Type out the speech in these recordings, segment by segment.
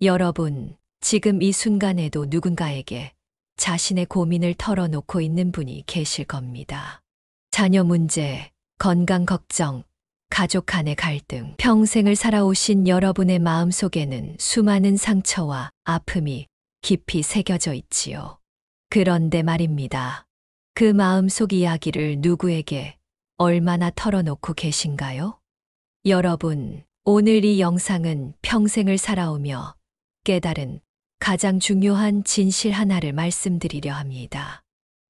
여러분, 지금 이 순간에도 누군가에게 자신의 고민을 털어놓고 있는 분이 계실 겁니다. 자녀 문제, 건강 걱정, 가족 간의 갈등, 평생을 살아오신 여러분의 마음 속에는 수많은 상처와 아픔이 깊이 새겨져 있지요. 그런데 말입니다. 그 마음속 이야기를 누구에게 얼마나 털어놓고 계신가요? 여러분, 오늘 이 영상은 평생을 살아오며 깨달은 가장 중요한 진실 하나를 말씀드리려 합니다.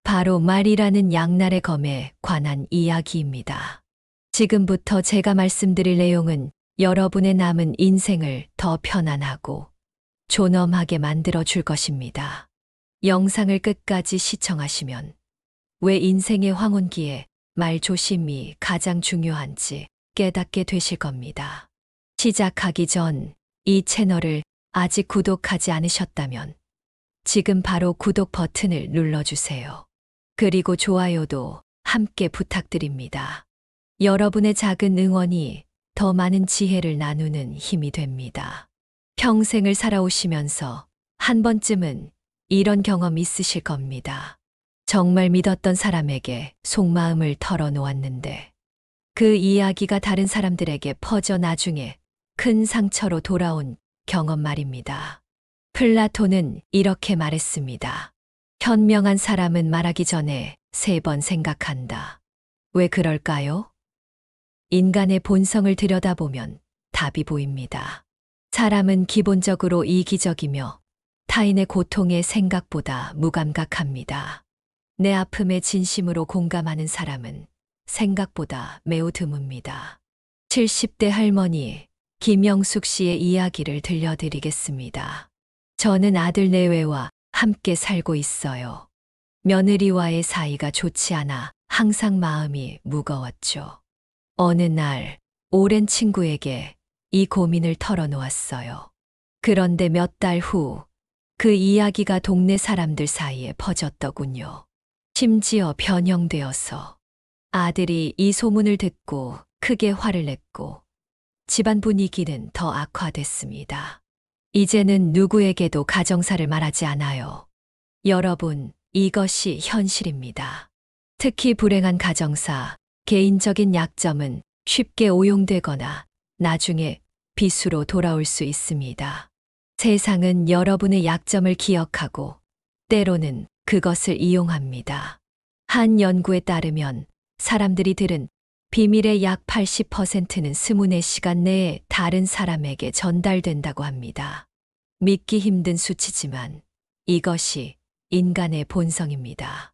바로 말이라는 양날의 검에 관한 이야기입니다. 지금부터 제가 말씀드릴 내용은 여러분의 남은 인생을 더 편안하고 존엄하게 만들어 줄 것입니다. 영상을 끝까지 시청하시면 왜 인생의 황혼기에 말 조심이 가장 중요한지 깨닫게 되실 겁니다. 시작하기 전 이 채널을 아직 구독하지 않으셨다면 지금 바로 구독 버튼을 눌러주세요. 그리고 좋아요도 함께 부탁드립니다. 여러분의 작은 응원이 더 많은 지혜를 나누는 힘이 됩니다. 평생을 살아오시면서 한 번쯤은 이런 경험 있으실 겁니다. 정말 믿었던 사람에게 속마음을 털어놓았는데 그 이야기가 다른 사람들에게 퍼져 나중에 큰 상처로 돌아온 경험 말입니다. 플라톤은 이렇게 말했습니다. 현명한 사람은 말하기 전에 3번 생각한다. 왜 그럴까요? 인간의 본성을 들여다보면 답이 보입니다. 사람은 기본적으로 이기적이며 타인의 고통에 생각보다 무감각합니다. 내 아픔에 진심으로 공감하는 사람은 생각보다 매우 드뭅니다. 70대 할머니 김영숙 씨의 이야기를 들려드리겠습니다. 저는 아들 내외와 함께 살고 있어요. 며느리와의 사이가 좋지 않아 항상 마음이 무거웠죠. 어느 날 오랜 친구에게 이 고민을 털어놓았어요. 그런데 몇 달 후 그 이야기가 동네 사람들 사이에 퍼졌더군요. 심지어 변형되어서 아들이 이 소문을 듣고 크게 화를 냈고 집안 분위기는 더 악화됐습니다. 이제는 누구에게도 가정사를 말하지 않아요. 여러분, 이것이 현실입니다. 특히 불행한 가정사, 개인적인 약점은 쉽게 오용되거나 나중에 빚으로 돌아올 수 있습니다. 세상은 여러분의 약점을 기억하고 때로는 그것을 이용합니다. 한 연구에 따르면 사람들이 들은 비밀의 약 80%는 24시간 내에 다른 사람에게 전달된다고 합니다. 믿기 힘든 수치지만 이것이 인간의 본성입니다.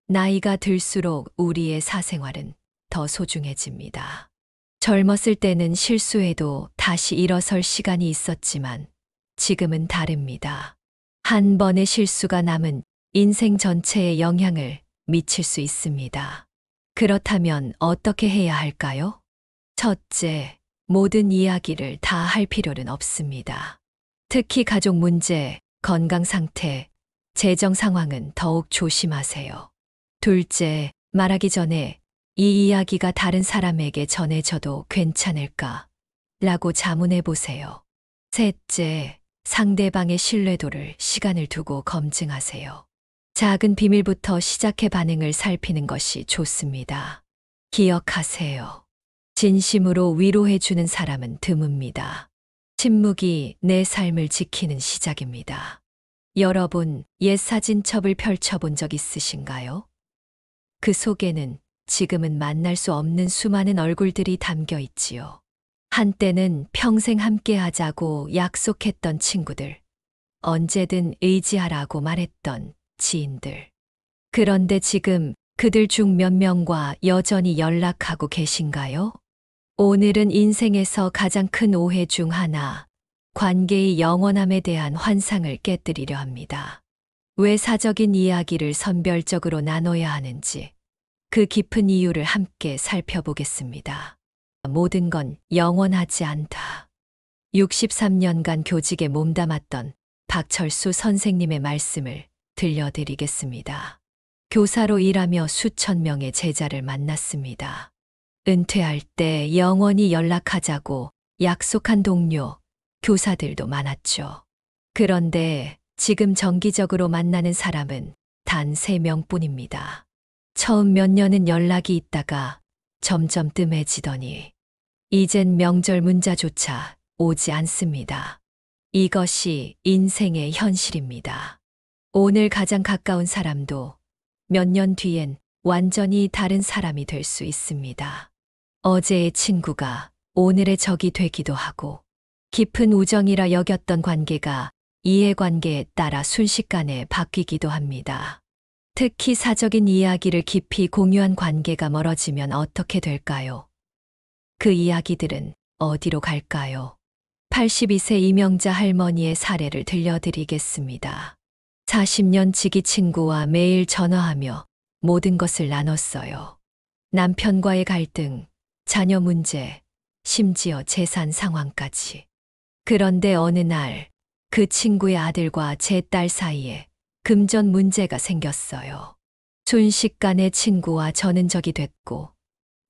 나이가 들수록 우리의 사생활은 더 소중해집니다. 젊었을 때는 실수해도 다시 일어설 시간이 있었지만 지금은 다릅니다. 한 번의 실수가 남은 인생 전체에 영향을 미칠 수 있습니다. 그렇다면 어떻게 해야 할까요? 첫째, 모든 이야기를 다 할 필요는 없습니다. 특히 가족 문제, 건강 상태, 재정 상황은 더욱 조심하세요. 둘째, 말하기 전에 이 이야기가 다른 사람에게 전해져도 괜찮을까? 라고 자문해 보세요. 셋째, 상대방의 신뢰도를 시간을 두고 검증하세요. 작은 비밀부터 시작해 반응을 살피는 것이 좋습니다. 기억하세요. 진심으로 위로해 주는 사람은 드뭅니다. 침묵이 내 삶을 지키는 시작입니다. 여러분, 옛 사진첩을 펼쳐본 적 있으신가요? 그 속에는 지금은 만날 수 없는 수많은 얼굴들이 담겨 있지요. 한때는 평생 함께 하자고 약속했던 친구들, 언제든 의지하라고 말했던 지인들. 그런데 지금 그들 중 몇 명과 여전히 연락하고 계신가요? 오늘은 인생에서 가장 큰 오해 중 하나, 관계의 영원함에 대한 환상을 깨뜨리려 합니다. 왜 사적인 이야기를 선별적으로 나눠야 하는지, 그 깊은 이유를 함께 살펴보겠습니다. 모든 건 영원하지 않다. 63년간 교직에 몸담았던 박철수 선생님의 말씀을 들려드리겠습니다. 교사로 일하며 수천 명의 제자를 만났습니다. 은퇴할 때 영원히 연락하자고 약속한 동료, 교사들도 많았죠. 그런데 지금 정기적으로 만나는 사람은 단 3명뿐입니다. 처음 몇 년은 연락이 있다가 점점 뜸해지더니 이젠 명절 문자조차 오지 않습니다. 이것이 인생의 현실입니다. 오늘 가장 가까운 사람도 몇 년 뒤엔 완전히 다른 사람이 될 수 있습니다. 어제의 친구가 오늘의 적이 되기도 하고 깊은 우정이라 여겼던 관계가 이해관계에 따라 순식간에 바뀌기도 합니다. 특히 사적인 이야기를 깊이 공유한 관계가 멀어지면 어떻게 될까요? 그 이야기들은 어디로 갈까요? 82세 이명자 할머니의 사례를 들려드리겠습니다. 40년 지기 친구와 매일 전화하며 모든 것을 나눴어요. 남편과의 갈등, 자녀 문제, 심지어 재산 상황까지. 그런데 어느 날 그 친구의 아들과 제 딸 사이에 금전 문제가 생겼어요. 순식간에 친구와 저는 적이 됐고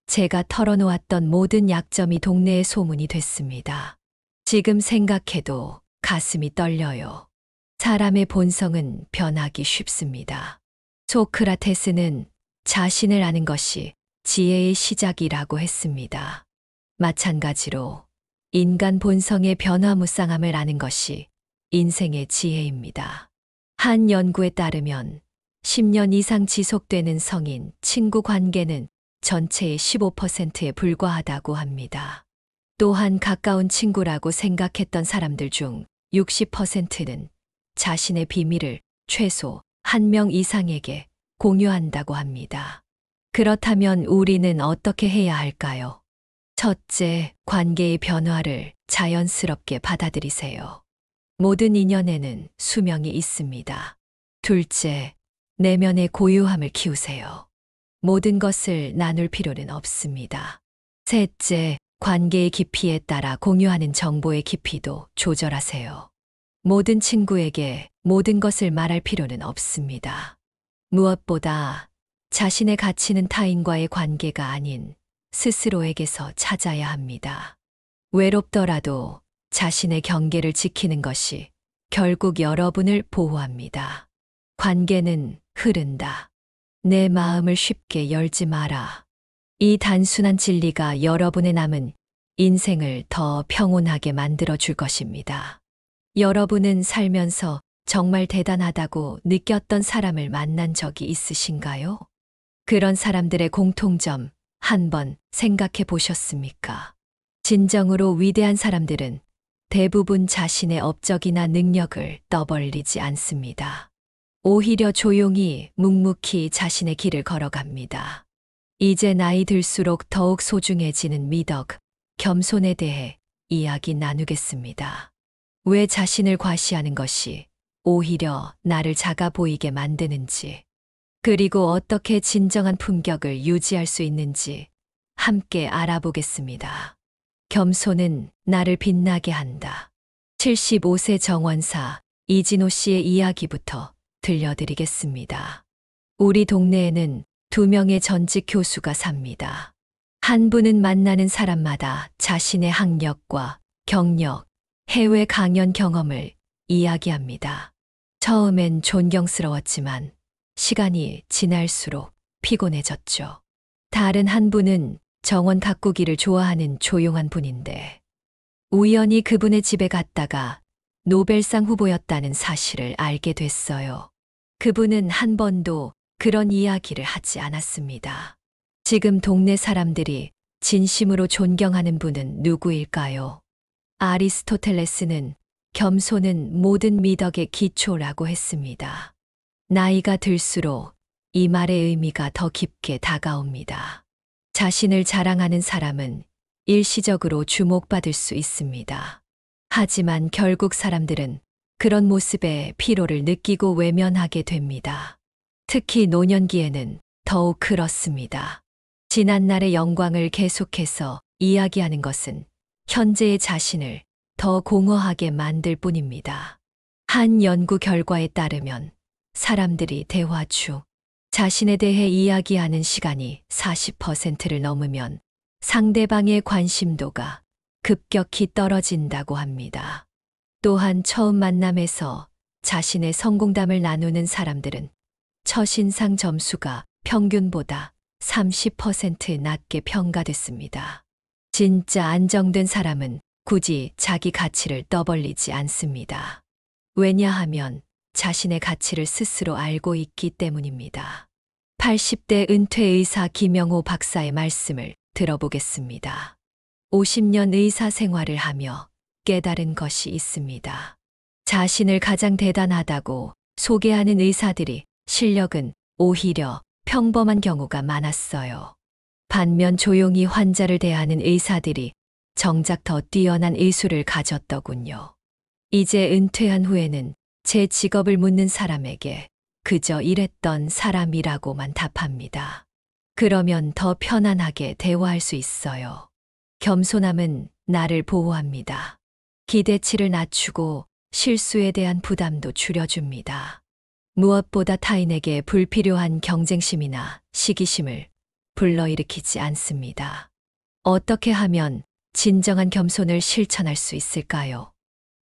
제가 털어놓았던 모든 약점이 동네에 소문이 됐습니다. 지금 생각해도 가슴이 떨려요. 사람의 본성은 변하기 쉽습니다. 소크라테스는 자신을 아는 것이 지혜의 시작이라고 했습니다. 마찬가지로 인간 본성의 변화무쌍함을 아는 것이 인생의 지혜입니다. 한 연구에 따르면 10년 이상 지속되는 성인 친구 관계는 전체의 15%에 불과하다고 합니다. 또한 가까운 친구라고 생각했던 사람들 중 60%는 자신의 비밀을 최소 1명 이상에게 공유한다고 합니다. 그렇다면 우리는 어떻게 해야 할까요? 첫째, 관계의 변화를 자연스럽게 받아들이세요. 모든 인연에는 수명이 있습니다. 둘째, 내면의 고요함을 키우세요. 모든 것을 나눌 필요는 없습니다. 셋째, 관계의 깊이에 따라 공유하는 정보의 깊이도 조절하세요. 모든 친구에게 모든 것을 말할 필요는 없습니다. 무엇보다 자신의 가치는 타인과의 관계가 아닌 스스로에게서 찾아야 합니다. 외롭더라도 자신의 경계를 지키는 것이 결국 여러분을 보호합니다. 관계는 흐른다. 내 마음을 쉽게 열지 마라. 이 단순한 진리가 여러분의 남은 인생을 더 평온하게 만들어 줄 것입니다. 여러분은 살면서 정말 대단하다고 느꼈던 사람을 만난 적이 있으신가요? 그런 사람들의 공통점 한번 생각해 보셨습니까? 진정으로 위대한 사람들은 대부분 자신의 업적이나 능력을 떠벌리지 않습니다. 오히려 조용히 묵묵히 자신의 길을 걸어갑니다. 이제 나이 들수록 더욱 소중해지는 미덕, 겸손에 대해 이야기 나누겠습니다. 왜 자신을 과시하는 것이 오히려 나를 작아 보이게 만드는지, 그리고 어떻게 진정한 품격을 유지할 수 있는지 함께 알아보겠습니다. 겸손은 나를 빛나게 한다. 75세 정원사 이진호 씨의 이야기부터 들려드리겠습니다. 우리 동네에는 2명의 전직 교수가 삽니다. 한 분은 만나는 사람마다 자신의 학력과 경력, 해외 강연 경험을 이야기합니다. 처음엔 존경스러웠지만 시간이 지날수록 피곤해졌죠. 다른 한 분은 정원 가꾸기를 좋아하는 조용한 분인데 우연히 그분의 집에 갔다가 노벨상 후보였다는 사실을 알게 됐어요. 그분은 한 번도 그런 이야기를 하지 않았습니다. 지금 동네 사람들이 진심으로 존경하는 분은 누구일까요? 아리스토텔레스는 겸손은 모든 미덕의 기초라고 했습니다. 나이가 들수록 이 말의 의미가 더 깊게 다가옵니다. 자신을 자랑하는 사람은 일시적으로 주목받을 수 있습니다. 하지만 결국 사람들은 그런 모습에 피로를 느끼고 외면하게 됩니다. 특히 노년기에는 더욱 그렇습니다. 지난날의 영광을 계속해서 이야기하는 것은 현재의 자신을 더 공허하게 만들 뿐입니다. 한 연구 결과에 따르면 사람들이 대화 중 자신에 대해 이야기하는 시간이 40%를 넘으면 상대방의 관심도가 급격히 떨어진다고 합니다. 또한 처음 만남에서 자신의 성공담을 나누는 사람들은 첫인상 점수가 평균보다 30% 낮게 평가됐습니다. 진짜 안정된 사람은 굳이 자기 가치를 떠벌리지 않습니다. 왜냐하면 자신의 가치를 스스로 알고 있기 때문입니다. 80대 은퇴 의사 김영호 박사의 말씀을 들어보겠습니다. 50년 의사 생활을 하며 깨달은 것이 있습니다. 자신을 가장 대단하다고 소개하는 의사들이 실력은 오히려 평범한 경우가 많았어요. 반면 조용히 환자를 대하는 의사들이 정작 더 뛰어난 의술을 가졌더군요. 이제 은퇴한 후에는 제 직업을 묻는 사람에게 그저 일했던 사람이라고만 답합니다. 그러면 더 편안하게 대화할 수 있어요. 겸손함은 나를 보호합니다. 기대치를 낮추고 실수에 대한 부담도 줄여줍니다. 무엇보다 타인에게 불필요한 경쟁심이나 시기심을 불러일으키지 않습니다. 어떻게 하면 진정한 겸손을 실천할 수 있을까요?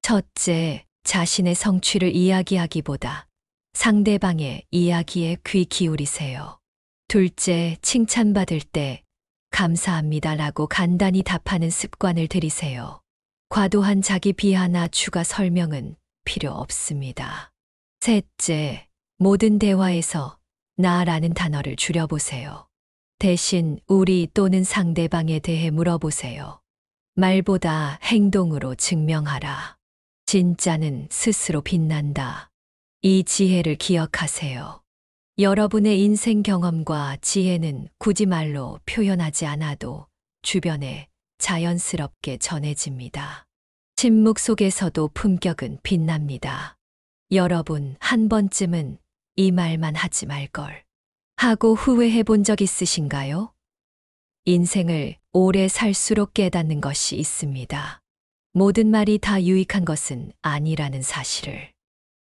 첫째, 자신의 성취를 이야기하기보다 상대방의 이야기에 귀 기울이세요. 둘째, 칭찬받을 때 감사합니다라고 간단히 답하는 습관을 들이세요. 과도한 자기 비하나 추가 설명은 필요 없습니다. 셋째, 모든 대화에서 나라는 단어를 줄여보세요. 대신 우리 또는 상대방에 대해 물어보세요. 말보다 행동으로 증명하라. 진짜는 스스로 빛난다. 이 지혜를 기억하세요. 여러분의 인생 경험과 지혜는 굳이 말로 표현하지 않아도 주변에 자연스럽게 전해집니다. 침묵 속에서도 품격은 빛납니다. 여러분, 한 번쯤은 이 말만 하지 말걸 하고 후회해 본 적 있으신가요? 인생을 오래 살수록 깨닫는 것이 있습니다. 모든 말이 다 유익한 것은 아니라는 사실을.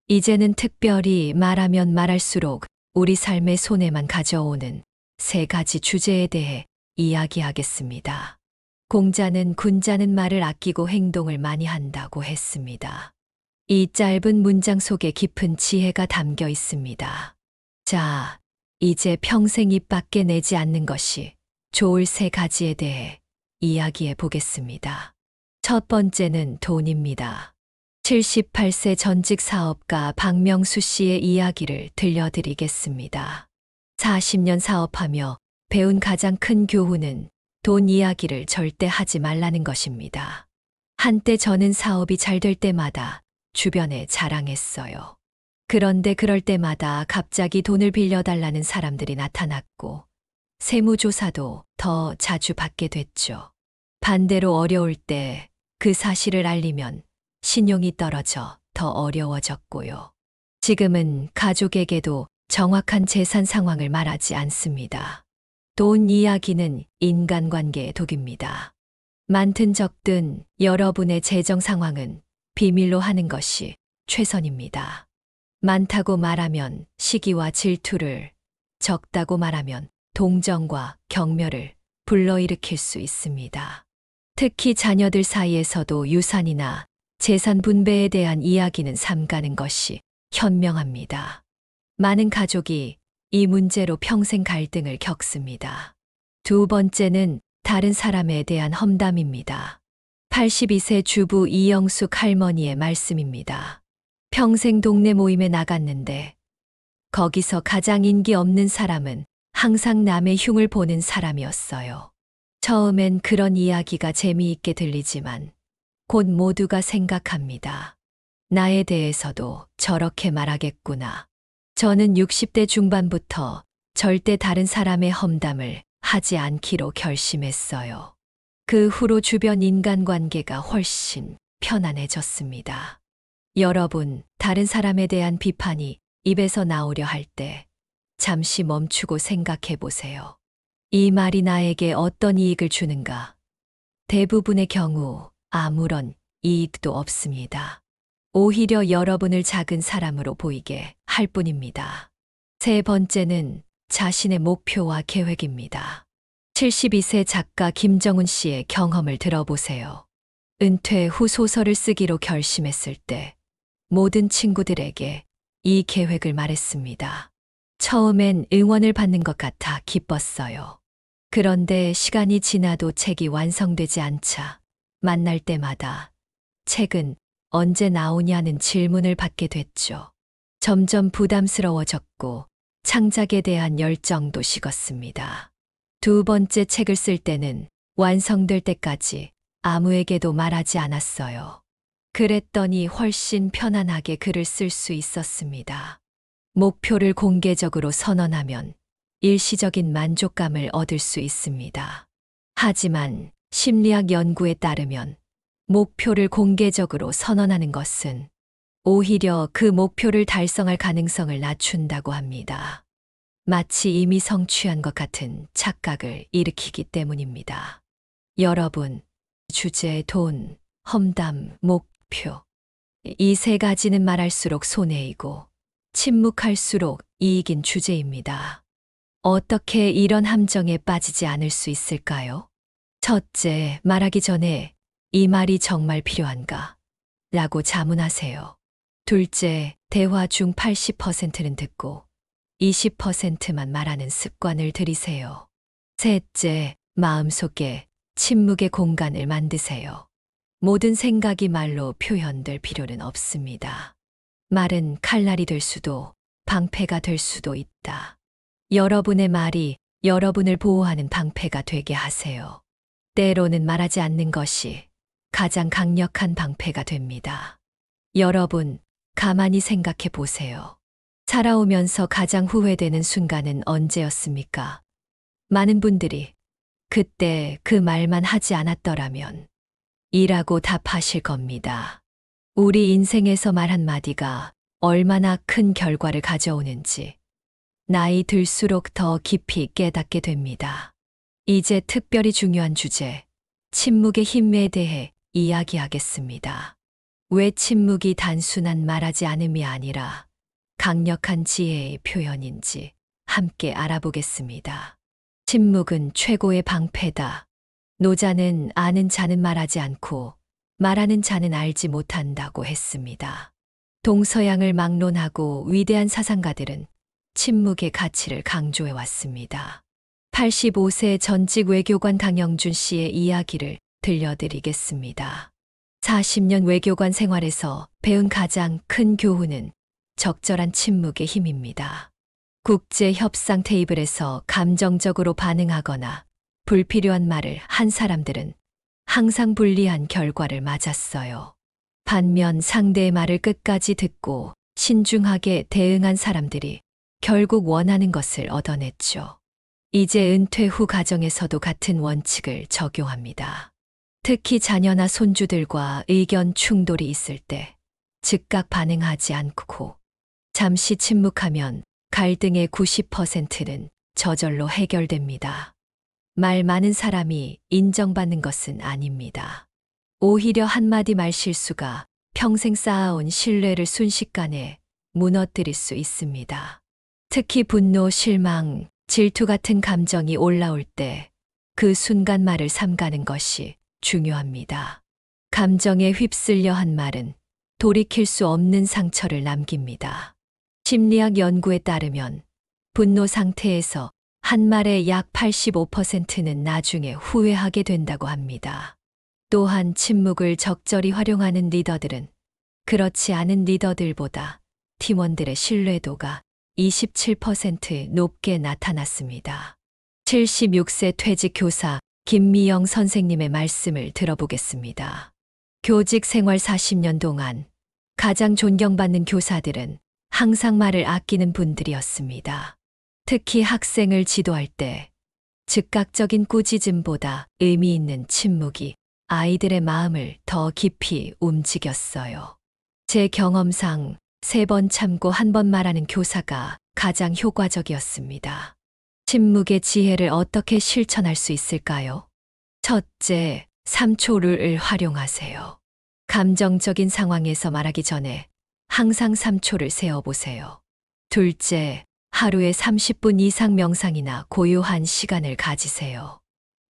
이제는 특별히 말하면 말할수록 우리 삶의 손해만 가져오는 3가지 주제에 대해 이야기하겠습니다. 공자는 군자는 말을 아끼고 행동을 많이 한다고 했습니다. 이 짧은 문장 속에 깊은 지혜가 담겨 있습니다. 자, 이제 평생 입 밖에 내지 않는 것이 좋을 3가지에 대해 이야기해 보겠습니다. 첫 번째는 돈입니다. 78세 전직 사업가 박명수 씨의 이야기를 들려드리겠습니다. 40년 사업하며 배운 가장 큰 교훈은 돈 이야기를 절대 하지 말라는 것입니다. 한때 저는 사업이 잘 될 때마다 주변에 자랑했어요. 그런데 그럴 때마다 갑자기 돈을 빌려달라는 사람들이 나타났고 세무조사도 더 자주 받게 됐죠. 반대로 어려울 때 그 사실을 알리면 신용이 떨어져 더 어려워졌고요. 지금은 가족에게도 정확한 재산 상황을 말하지 않습니다. 돈 이야기는 인간관계의 독입니다. 많든 적든 여러분의 재정 상황은 비밀로 하는 것이 최선입니다. 많다고 말하면 시기와 질투를, 적다고 말하면 동정과 경멸을 불러일으킬 수 있습니다. 특히 자녀들 사이에서도 유산이나 재산 분배에 대한 이야기는 삼가는 것이 현명합니다. 많은 가족이 이 문제로 평생 갈등을 겪습니다. 두 번째는 다른 사람에 대한 험담입니다. 82세 주부 이영숙 할머니의 말씀입니다. 평생 동네 모임에 나갔는데 거기서 가장 인기 없는 사람은 항상 남의 흉을 보는 사람이었어요. 처음엔 그런 이야기가 재미있게 들리지만 곧 모두가 생각합니다. 나에 대해서도 저렇게 말하겠구나. 저는 60대 중반부터 절대 다른 사람의 험담을 하지 않기로 결심했어요. 그 후로 주변 인간관계가 훨씬 편안해졌습니다. 여러분, 다른 사람에 대한 비판이 입에서 나오려 할 때 잠시 멈추고 생각해 보세요. 이 말이 나에게 어떤 이익을 주는가? 대부분의 경우 아무런 이익도 없습니다. 오히려 여러분을 작은 사람으로 보이게 할 뿐입니다. 세 번째는 자신의 목표와 계획입니다. 72세 작가 김정은 씨의 경험을 들어보세요. 은퇴 후 소설을 쓰기로 결심했을 때 모든 친구들에게 이 계획을 말했습니다. 처음엔 응원을 받는 것 같아 기뻤어요. 그런데 시간이 지나도 책이 완성되지 않자 만날 때마다 책은 언제 나오냐는 질문을 받게 됐죠. 점점 부담스러워졌고 창작에 대한 열정도 식었습니다. 두 번째 책을 쓸 때는 완성될 때까지 아무에게도 말하지 않았어요. 그랬더니 훨씬 편안하게 글을 쓸 수 있었습니다. 목표를 공개적으로 선언하면 일시적인 만족감을 얻을 수 있습니다. 하지만 심리학 연구에 따르면 목표를 공개적으로 선언하는 것은 오히려 그 목표를 달성할 가능성을 낮춘다고 합니다. 마치 이미 성취한 것 같은 착각을 일으키기 때문입니다. 여러분, 주제, 돈, 험담, 목표. 이 세 가지는 말할수록 손해이고 침묵할수록 이익인 주제입니다. 어떻게 이런 함정에 빠지지 않을 수 있을까요? 첫째, 말하기 전에 이 말이 정말 필요한가? 라고 자문하세요. 둘째, 대화 중 80%는 듣고 20%만 말하는 습관을 들이세요. 셋째, 마음속에 침묵의 공간을 만드세요. 모든 생각이 말로 표현될 필요는 없습니다. 말은 칼날이 될 수도 방패가 될 수도 있다. 여러분의 말이 여러분을 보호하는 방패가 되게 하세요. 때로는 말하지 않는 것이 가장 강력한 방패가 됩니다. 여러분, 가만히 생각해 보세요. 살아오면서 가장 후회되는 순간은 언제였습니까? 많은 분들이 그때 그 말만 하지 않았더라면 이라고 답하실 겁니다. 우리 인생에서 말 한마디가 얼마나 큰 결과를 가져오는지 나이 들수록 더 깊이 깨닫게 됩니다. 이제 특별히 중요한 주제, 침묵의 힘에 대해 이야기하겠습니다. 왜 침묵이 단순한 말하지 않음이 아니라 강력한 지혜의 표현인지 함께 알아보겠습니다. 침묵은 최고의 방패다. 노자는 아는 자는 말하지 않고 말하는 자는 알지 못한다고 했습니다. 동서양을 막론하고 위대한 사상가들은 침묵의 가치를 강조해 왔습니다. 85세 전직 외교관 강영준 씨의 이야기를 들려드리겠습니다. 40년 외교관 생활에서 배운 가장 큰 교훈은 적절한 침묵의 힘입니다. 국제 협상 테이블에서 감정적으로 반응하거나 불필요한 말을 한 사람들은 항상 불리한 결과를 맞았어요. 반면 상대의 말을 끝까지 듣고 신중하게 대응한 사람들이 결국 원하는 것을 얻어냈죠. 이제 은퇴 후 가정에서도 같은 원칙을 적용합니다. 특히 자녀나 손주들과 의견 충돌이 있을 때 즉각 반응하지 않고 잠시 침묵하면 갈등의 90%는 저절로 해결됩니다. 말 많은 사람이 인정받는 것은 아닙니다. 오히려 한마디 말 실수가 평생 쌓아온 신뢰를 순식간에 무너뜨릴 수 있습니다. 특히 분노, 실망, 질투 같은 감정이 올라올 때 그 순간 말을 삼가는 것이 중요합니다. 감정에 휩쓸려 한 말은 돌이킬 수 없는 상처를 남깁니다. 심리학 연구에 따르면 분노 상태에서 한 말의 약 85%는 나중에 후회하게 된다고 합니다. 또한 침묵을 적절히 활용하는 리더들은 그렇지 않은 리더들보다 팀원들의 신뢰도가 27% 높게 나타났습니다. 76세 퇴직 교사 김미영 선생님의 말씀을 들어보겠습니다. 교직 생활 40년 동안 가장 존경받는 교사들은 항상 말을 아끼는 분들이었습니다. 특히 학생을 지도할 때 즉각적인 꾸짖음보다 의미 있는 침묵이 아이들의 마음을 더 깊이 움직였어요. 제 경험상 3번 참고 1번 말하는 교사가 가장 효과적이었습니다. 침묵의 지혜를 어떻게 실천할 수 있을까요? 첫째, 3초를 활용하세요. 감정적인 상황에서 말하기 전에 항상 3초를 세어보세요. 둘째, 하루에 30분 이상 명상이나 고요한 시간을 가지세요.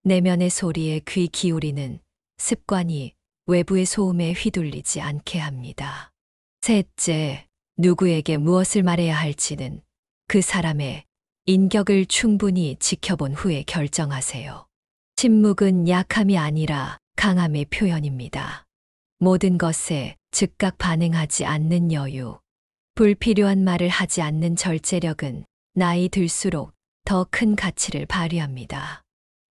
내면의 소리에 귀 기울이는 습관이 외부의 소음에 휘둘리지 않게 합니다. 셋째, 누구에게 무엇을 말해야 할지는 그 사람의 인격을 충분히 지켜본 후에 결정하세요. 침묵은 약함이 아니라 강함의 표현입니다. 모든 것에 즉각 반응하지 않는 여유, 불필요한 말을 하지 않는 절제력은 나이 들수록 더 큰 가치를 발휘합니다.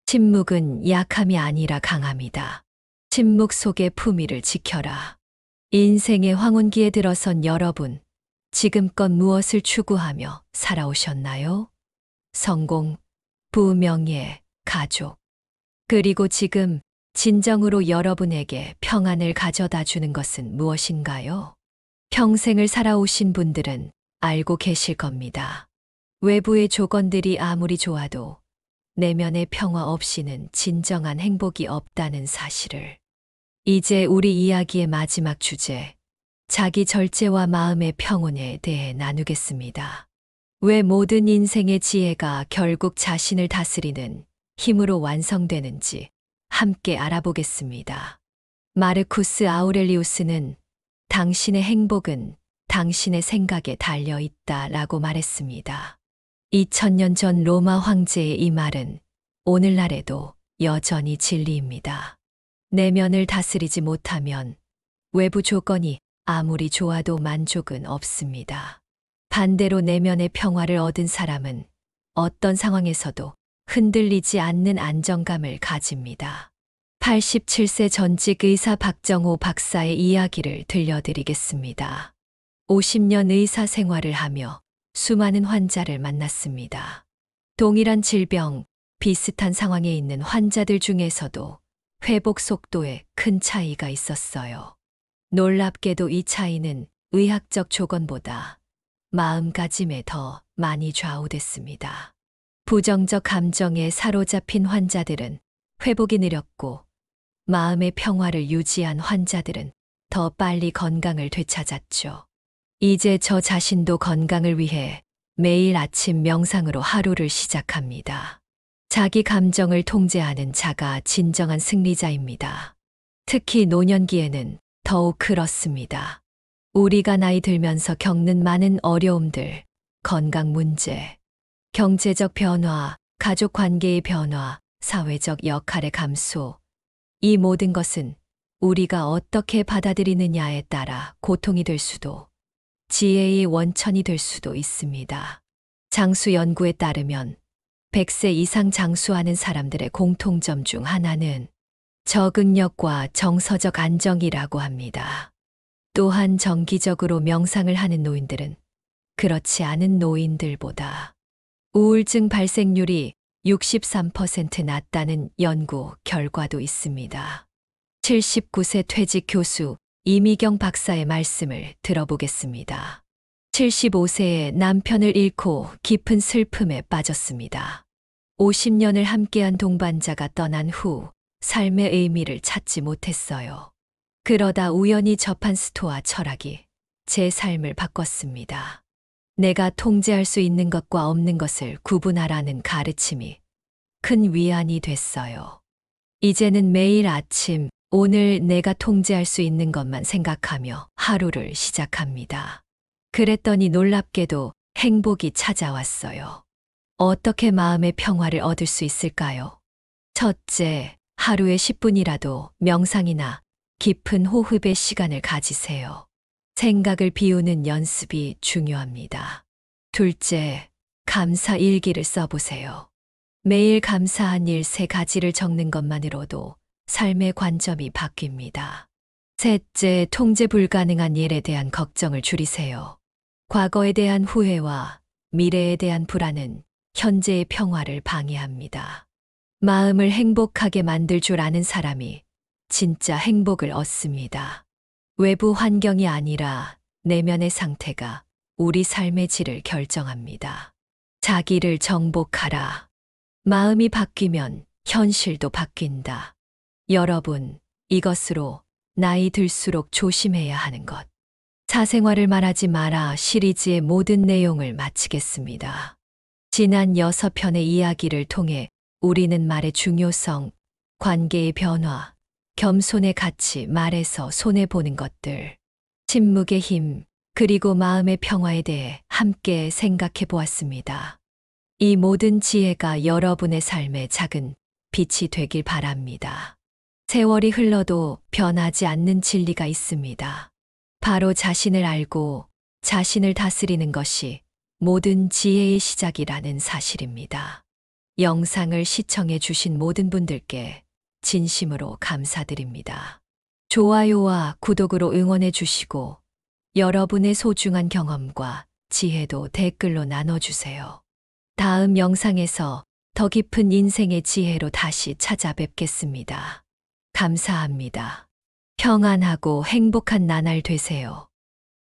침묵은 약함이 아니라 강함이다. 침묵 속의 품위를 지켜라. 인생의 황혼기에 들어선 여러분, 지금껏 무엇을 추구하며 살아오셨나요? 성공, 부명예, 가족. 그리고 지금 진정으로 여러분에게 평안을 가져다 주는 것은 무엇인가요? 평생을 살아오신 분들은 알고 계실 겁니다. 외부의 조건들이 아무리 좋아도 내면의 평화 없이는 진정한 행복이 없다는 사실을. 이제 우리 이야기의 마지막 주제, 자기 절제와 마음의 평온에 대해 나누겠습니다. 왜 모든 인생의 지혜가 결국 자신을 다스리는 힘으로 완성되는지 함께 알아보겠습니다. 마르쿠스 아우렐리우스는 당신의 행복은 당신의 생각에 달려 있다라고 말했습니다. 2000년 전 로마 황제의 이 말은 오늘날에도 여전히 진리입니다. 내면을 다스리지 못하면 외부 조건이 아무리 좋아도 만족은 없습니다. 반대로 내면의 평화를 얻은 사람은 어떤 상황에서도 흔들리지 않는 안정감을 가집니다. 87세 전직 의사 박정호 박사의 이야기를 들려드리겠습니다. 50년 의사 생활을 하며 수많은 환자를 만났습니다. 동일한 질병, 비슷한 상황에 있는 환자들 중에서도 회복 속도에 큰 차이가 있었어요. 놀랍게도 이 차이는 의학적 조건보다 마음가짐에 더 많이 좌우됐습니다. 부정적 감정에 사로잡힌 환자들은 회복이 느렸고, 마음의 평화를 유지한 환자들은 더 빨리 건강을 되찾았죠. 이제 저 자신도 건강을 위해 매일 아침 명상으로 하루를 시작합니다. 자기 감정을 통제하는 자가 진정한 승리자입니다. 특히 노년기에는 더욱 그렇습니다. 우리가 나이 들면서 겪는 많은 어려움들, 건강 문제, 경제적 변화, 가족 관계의 변화, 사회적 역할의 감소, 이 모든 것은 우리가 어떻게 받아들이느냐에 따라 고통이 될 수도, 지혜의 원천이 될 수도 있습니다. 장수 연구에 따르면 100세 이상 장수하는 사람들의 공통점 중 하나는 적응력과 정서적 안정이라고 합니다. 또한 정기적으로 명상을 하는 노인들은 그렇지 않은 노인들보다 우울증 발생률이 63% 낮다는 연구 결과도 있습니다. 79세 퇴직 교수 이미경 박사의 말씀을 들어보겠습니다. 75세에 남편을 잃고 깊은 슬픔에 빠졌습니다. 50년을 함께한 동반자가 떠난 후 삶의 의미를 찾지 못했어요. 그러다 우연히 접한 스토아 철학이 제 삶을 바꿨습니다. 내가 통제할 수 있는 것과 없는 것을 구분하라는 가르침이 큰 위안이 됐어요. 이제는 매일 아침 오늘 내가 통제할 수 있는 것만 생각하며 하루를 시작합니다. 그랬더니 놀랍게도 행복이 찾아왔어요. 어떻게 마음의 평화를 얻을 수 있을까요? 첫째, 하루에 10분이라도 명상이나 깊은 호흡의 시간을 가지세요. 생각을 비우는 연습이 중요합니다. 둘째, 감사 일기를 써보세요. 매일 감사한 일 3가지를 적는 것만으로도 삶의 관점이 바뀝니다. 셋째, 통제 불가능한 일에 대한 걱정을 줄이세요. 과거에 대한 후회와 미래에 대한 불안은 현재의 평화를 방해합니다. 마음을 행복하게 만들 줄 아는 사람이 진짜 행복을 얻습니다. 외부 환경이 아니라 내면의 상태가 우리 삶의 질을 결정합니다. 자기를 정복하라. 마음이 바뀌면 현실도 바뀐다. 여러분, 이것으로 나이 들수록 조심해야 하는 것. 사생활을 말하지 마라 시리즈의 모든 내용을 마치겠습니다. 지난 6편의 이야기를 통해 우리는 말의 중요성, 관계의 변화, 겸손의 가치 말에서 손해보는 것들, 침묵의 힘, 그리고 마음의 평화에 대해 함께 생각해 보았습니다. 이 모든 지혜가 여러분의 삶의 작은 빛이 되길 바랍니다. 세월이 흘러도 변하지 않는 진리가 있습니다. 바로 자신을 알고 자신을 다스리는 것이 모든 지혜의 시작이라는 사실입니다. 영상을 시청해 주신 모든 분들께 진심으로 감사드립니다. 좋아요와 구독으로 응원해 주시고 여러분의 소중한 경험과 지혜도 댓글로 나눠주세요. 다음 영상에서 더 깊은 인생의 지혜로 다시 찾아뵙겠습니다. 감사합니다. 평안하고 행복한 나날 되세요.